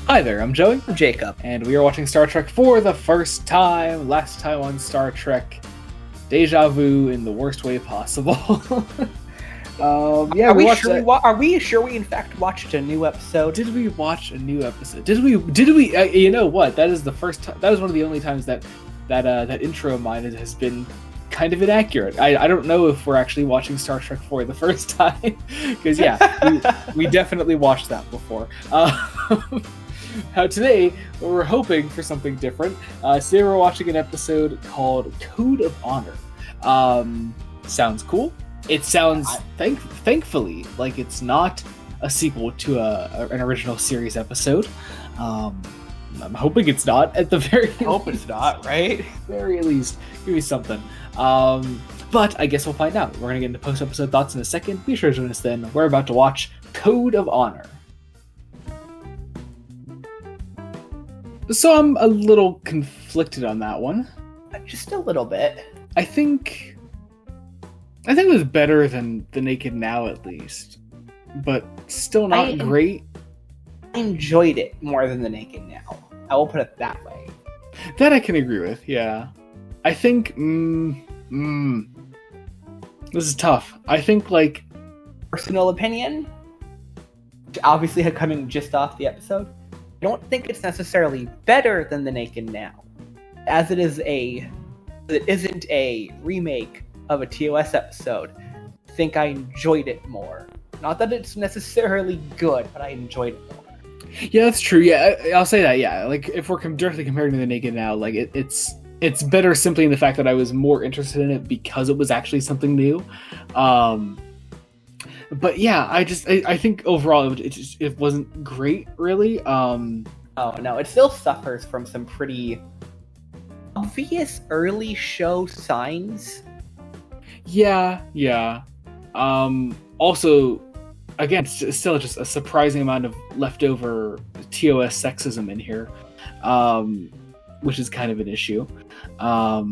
Hi there, I'm Joey, I'm Jacob. and we are watching Star Trek for the first time. Last time on Star Trek, deja vu in the worst way possible. Are we sure we in fact watched a new episode? Did we watch a new episode? Did we? You know what? That is the first time. That is one of the only times that intro of mine has been kind of inaccurate. I don't know if we're actually watching Star Trek for the first time, because we definitely watched that before. Today, we're hoping for something different. Today we're watching an episode called Code of Honor. Sounds cool. It sounds, thankfully, like it's not a sequel to an original series episode. I'm hoping it's not, at the very least. I hope it's not, right? Very least. Give me something. But I guess we'll find out. We're going to get into post-episode thoughts in a second. Be sure to join us then. We're about to watch Code of Honor. So I'm a little conflicted on that one. Just a little bit. I think it was better than The Naked Now, at least. But still not great. I enjoyed it more than The Naked Now. I will put it that way. That I can agree with, yeah. I think, this is tough. I think, personal opinion, obviously coming just off the episode, I don't think it's necessarily better than The Naked Now, as it isn't a remake of a TOS episode. I think I enjoyed it more. Not that it's necessarily good, but I enjoyed it more. Yeah, that's true. Yeah, I'll say that. Yeah, if we're directly comparing to The Naked Now, it's better simply in the fact that I was more interested in it because it was actually something new. But yeah, I think overall it wasn't great, really. Oh no, it still suffers from some pretty obvious early show signs. Yeah. Also, again, it's still just a surprising amount of leftover TOS sexism in here, which is kind of an issue. I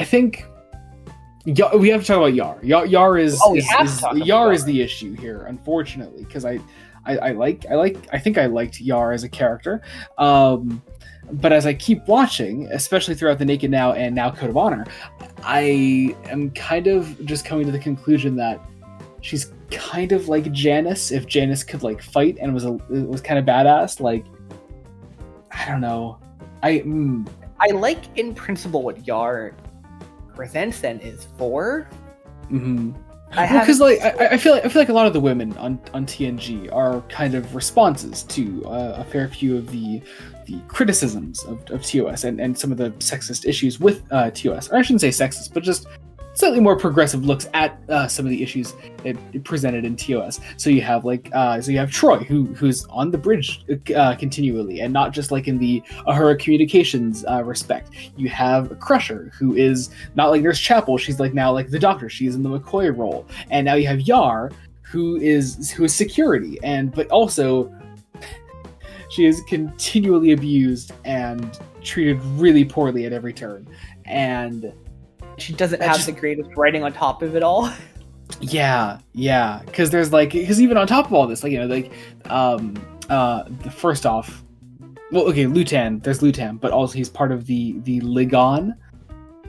think we have to talk about Yar. Yar is the issue here, unfortunately, because I think I liked Yar as a character. But as I keep watching, especially throughout The Naked Now and now Code of Honor, I am kind of just coming to the conclusion that she's kind of like Janice, if Janice could fight and was kind of badass. I don't know. I like in principle what Yar presents and is for. Mm-hmm. Because I feel like a lot of the women on TNG are kind of responses to a fair few of the criticisms of TOS and some of the sexist issues with TOS. Or I shouldn't say sexist, but just slightly more progressive looks at some of the issues it presented in TOS. So you have Troy, who's on the bridge continually, and not just in the Uhura Communications respect. You have Crusher, who is not like Nurse Chapel. She's now the Doctor. She's in the McCoy role, and now you have Yar, who is security, but also she is continually abused and treated really poorly at every turn, and she doesn't have the greatest writing on top of it all. Yeah, because because even on top of all this, first off, well, okay, Lutan, there's Lutan, but also he's part of the Ligon,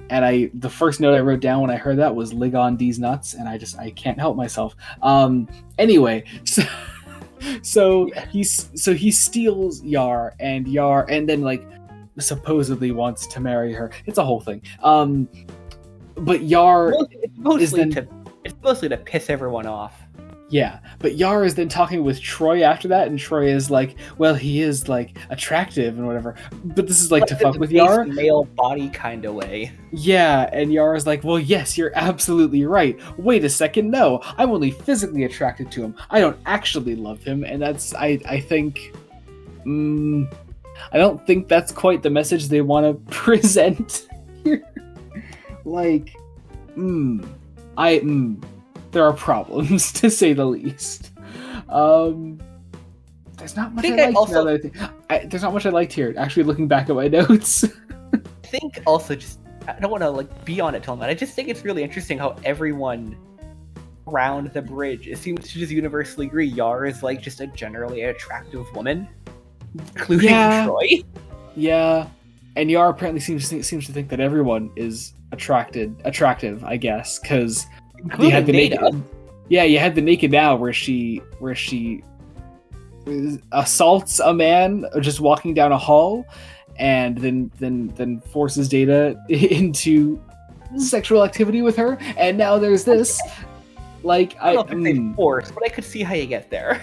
and the first note I wrote down when I heard that was Ligon D's nuts, and I can't help myself. Anyway, so he steals Yar, and then supposedly wants to marry her. It's a whole thing. But Yar it's mostly to piss everyone off. Yeah, but Yar is then talking with Troy after that, and Troy is well, he is attractive and whatever. But this is to fuck with Yar, male body kind of way. Yeah, and Yar is well, yes, you're absolutely right. Wait a second, no, I'm only physically attracted to him. I don't actually love him, and that's I think. I don't think that's quite the message they want to present here. There are problems, to say the least. There's not much there's not much I liked here. Actually, looking back at my notes, I think also I don't want to be on it till then. I just think it's really interesting how everyone around the bridge, it seems to just universally agree Yar is just a generally attractive woman. including Troy. Yeah, and Yar apparently seems to think that everyone is attractive, I guess, because you had the naked. Yeah, you had the naked now where she assaults a man just walking down a hall, and then forces Data into sexual activity with her, and now there's this. Like I don't think they forced, but I could see how you get there.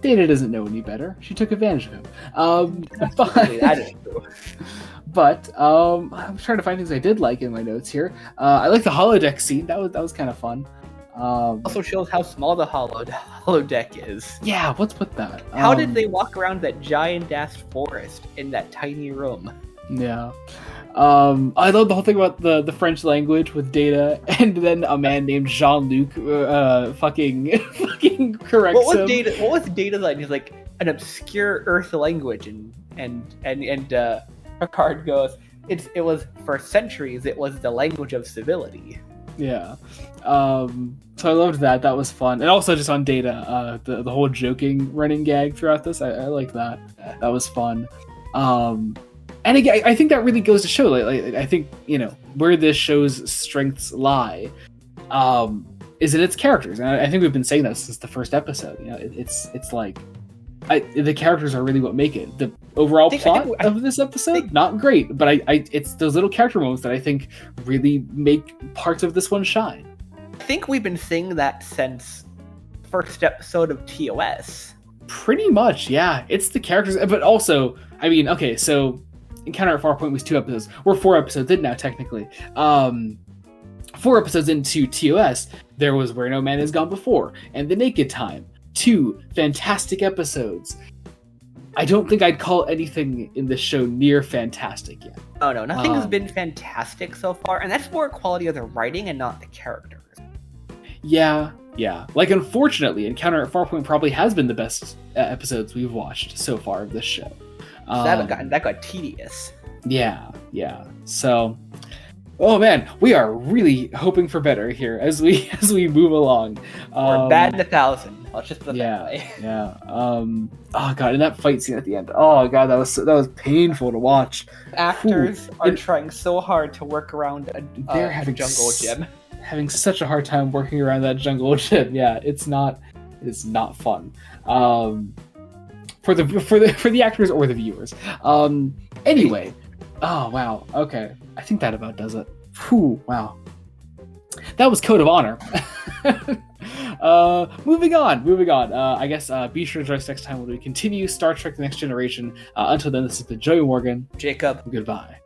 Data doesn't know any better. She took advantage of him. That is true. But I'm trying to find things I did like in my notes here. I like the holodeck scene. That was kind of fun. Also shows how small the holodeck is. Yeah, what's with that? How did they walk around that giant-ass forest in that tiny room? Yeah. I love the whole thing about the French language with Data, and then a man named Jean-Luc fucking corrects him. What was Data like? He's like an obscure Earth language, and Picard goes, it was for centuries. It was the language of civility. Yeah. So I loved that. That was fun, and also just on Data, the whole joking running gag throughout this. I like that. That was fun. And again, I think that really goes to show, like I think, where this show's strengths lie, is in its characters. And I think we've been saying that since the first episode. It's like, the characters are really what make it. The overall plot of this episode, not great, but it's those little character moments that I think really make parts of this one shine. I think we've been saying that since first episode of TOS. Pretty much, yeah. It's the characters, but also, I mean, okay, so Encounter at Farpoint was 2 episodes. We're 4 episodes in now, technically. 4 episodes into TOS, there was Where No Man Has Gone Before, and The Naked Time. 2 fantastic episodes. I don't think I'd call anything in this show near fantastic yet. Oh no, nothing has been fantastic so far, and that's more quality of the writing and not the characters. Yeah. Like, unfortunately, Encounter at Farpoint probably has been the best episodes we've watched so far of this show. That got tedious. Yeah. So, oh man, we are really hoping for better here as we move along. We're bad in 1,000. Let's just put it that way. Yeah. Oh god, and that fight scene at the end. Oh god, that was painful to watch. Actors are trying so hard to work around they're having jungle gym. Having such a hard time working around that jungle gym. Yeah, it's not fun. For the actors or the viewers. Anyway. Oh wow. Okay. I think that about does it. Whew, wow. That was Code of Honor. Moving on. I guess be sure to join us next time when we continue Star Trek: The Next Generation. Until then, this has been Joey Morgan. Jacob. Goodbye.